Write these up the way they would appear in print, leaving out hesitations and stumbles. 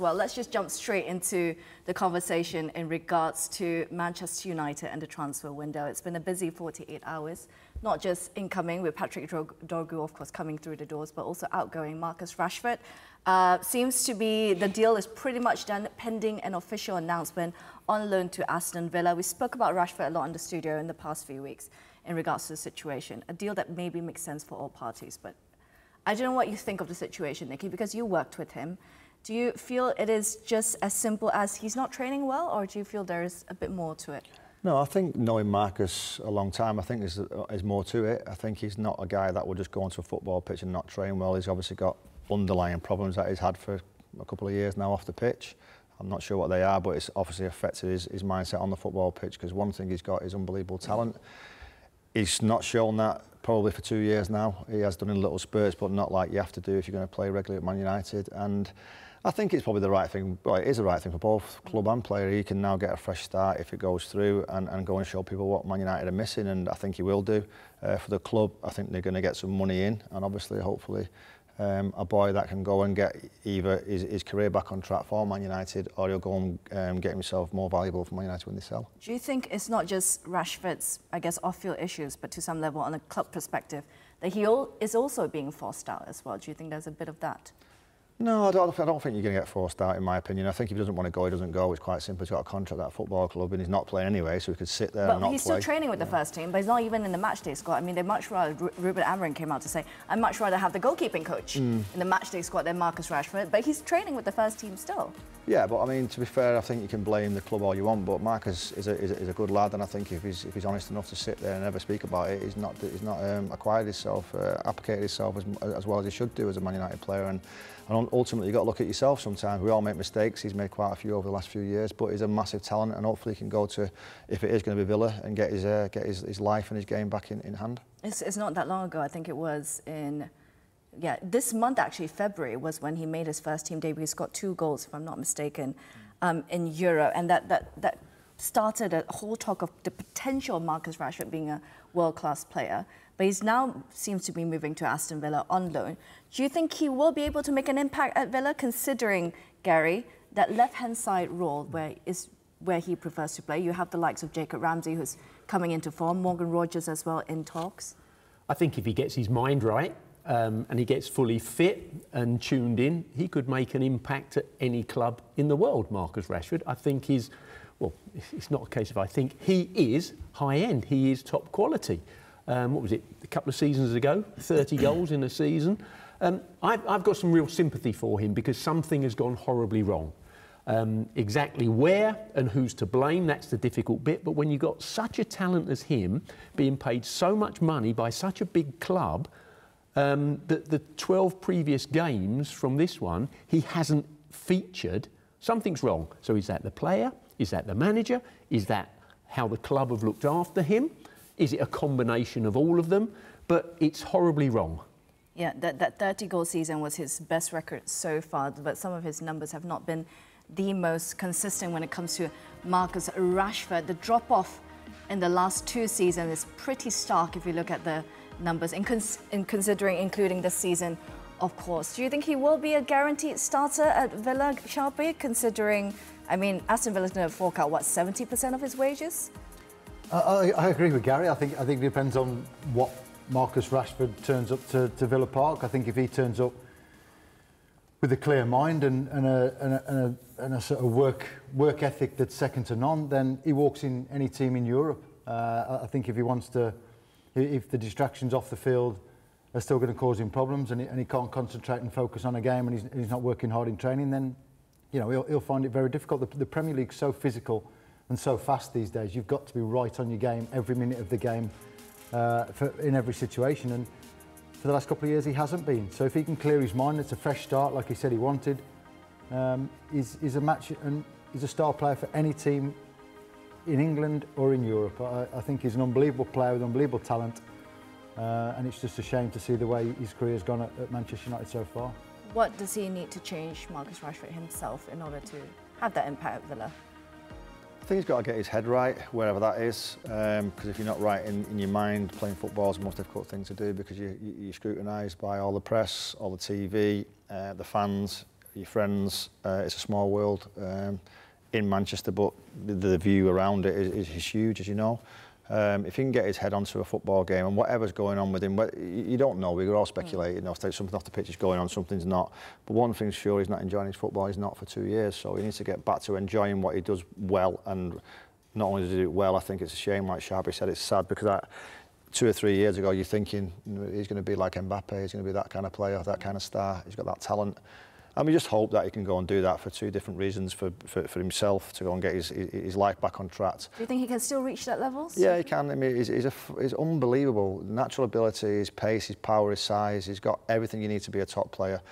Well, let's just jump straight into the conversation in regards to Manchester United and the transfer window. It's been a busy 48 hours, not just incoming with Patrick Dorgu, of course, coming through the doors, but also outgoing Marcus Rashford. Seems to be the deal is pretty much done, pending an official announcement on loan to Aston Villa. We spoke about Rashford a lot in the studio in the past few weeks in regards to the situation. A deal that maybe makes sense for all parties, but I don't know what you think of the situation, Nikki, because you worked with him. Do you feel it is just as simple as he's not training well, or do you feel there's a bit more to it? No, I think knowing Marcus a long time, I think there's more to it. I think he's not a guy that will just go onto a football pitch and not train well. He's obviously got underlying problems that he's had for a couple of years now off the pitch. I'm not sure what they are, but it's obviously affected his mindset on the football pitch, because one thing he's got is unbelievable talent. He's not shown that probably for 2 years now. He has done in little spurts, but not like you have to do if you're going to play regularly at Man United. And I think it's probably the right thing. Well, it is the right thing for both club and player. He can now get a fresh start if it goes through and go and show people what Man United are missing, and I think he will do. For the club, I think they're going to get some money in, and obviously, hopefully, a boy that can go and get either his career back on track for Man United, or he'll go and get himself more valuable for Man United when they sell. Do you think it's not just Rashford's, I guess, off-field issues, but to some level on a club perspective, that he is also being forced out as well? Do you think there's a bit of that? No, I don't think you're going to get forced out, in my opinion. I think if he doesn't want to go, he doesn't go. It's quite simple. He's got a contract at a football club and he's not playing anyway, so he could sit there and not play. But he's still training with the first team, but he's not even in the matchday squad. I mean, they'd much rather, Ruben Amorim came out to say, I'd much rather have the goalkeeping coach in the matchday squad than Marcus Rashford, but he's training with the first team still. Yeah, but I mean, to be fair, I think you can blame the club all you want, but Marcus is a good lad, and I think if he's honest enough to sit there and never speak about it, he's not acquired himself, applicated himself as well as he should do as a Man United player, and ultimately you've got to look at yourself sometimes. We all make mistakes. He's made quite a few over the last few years, but he's a massive talent, and hopefully he can go to, if it is going to be Villa, and get his life and his game back in hand. It's not that long ago. I think it was in this month, actually, February, was when he made his first team debut. He's got 2 goals, if I'm not mistaken, in Euro, and that started a whole talk of the potential of Marcus Rashford being a world-class player. But he's now seems to be moving to Aston Villa on loan. Do you think he will be able to make an impact at Villa, considering, Gary, that left-hand side role where he prefers to play? You have the likes of Jacob Ramsey, who's coming into form, Morgan Rogers as well in talks. I think if he gets his mind right, and he gets fully fit and tuned in, he could make an impact at any club in the world, Marcus Rashford. I think he's, well, it's not a case of I think, he is high-end, he is top quality. What was it, a couple of seasons ago, 30 goals in a season. I've got some real sympathy for him because something has gone horribly wrong. Exactly where and who's to blame, that's the difficult bit, but when you've got such a talent as him, being paid so much money by such a big club, the 12 previous games from this one, he hasn't featured. Something's wrong. So is that the player? Is that the manager? Is that how the club have looked after him? Is it a combination of all of them? But it's horribly wrong. Yeah, that 30-goal season was his best record so far, but some of his numbers have not been the most consistent when it comes to Marcus Rashford. The drop-off in the last 2 seasons is pretty stark if you look at the numbers, considering including this season, of course. Do you think he will be a guaranteed starter at Villa, Sharpie, considering, I mean, Aston Villa's going to fork out, what, 70% of his wages? I agree with Gary. I think it depends on what Marcus Rashford turns up to Villa Park. I think if he turns up with a clear mind and a sort of work ethic that's second to none, then he walks in any team in Europe. I think if he wants to, if the distractions off the field are still going to cause him problems, and he can't concentrate and focus on a game, and he's not working hard in training, then he'll find it very difficult. The Premier League's so physical and so fast these days. You've got to be right on your game every minute of the game, in every situation, and for the last couple of years he hasn't been. So if he can clear his mind, it's a fresh start like he said he wanted. He's a match, and he's a star player for any team in England or in Europe. I think he's an unbelievable player with unbelievable talent, and it's just a shame to see the way his career's gone at Manchester United so far. What does he need to change, Marcus Rashford himself, in order to have that impact at Villa? I think he's got to get his head right, wherever that is, because if you're not right in your mind, playing football is the most difficult thing to do, because you're scrutinised by all the press, all the TV, the fans. your friends. It's a small world in Manchester, but the view around it is huge, as you know. If he can get his head onto a football game and whatever's going on with him, you don't know, we're all speculating, you know, if something off the pitch is going on, something's not. But one thing's sure, he's not enjoying his football, he's not for 2 years, so he needs to get back to enjoying what he does well. And not only does he do it well, I think it's a shame, like Sharpie said, it's sad, because 2 or 3 years ago, you're thinking he's going to be like Mbappe, he's going to be that kind of player, that kind of star, he's got that talent. And we just hope that he can go and do that for 2 different reasons, for himself, to go and get his life back on track. Do you think he can still reach that level? Yeah, he can. I mean, he's unbelievable. Natural ability, his pace, his power, his size. He's got everything you need to be a top player.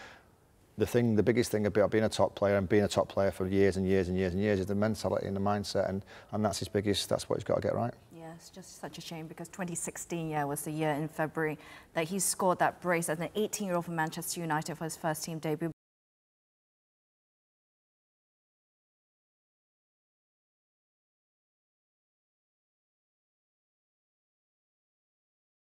The biggest thing about being a top player and being a top player for years and years and years and years is the mentality and the mindset, and that's that's what he's got to get right. Yeah, it's just such a shame, because 2016, was the year in February that he scored that brace as an 18-year-old for Manchester United for his first team debut.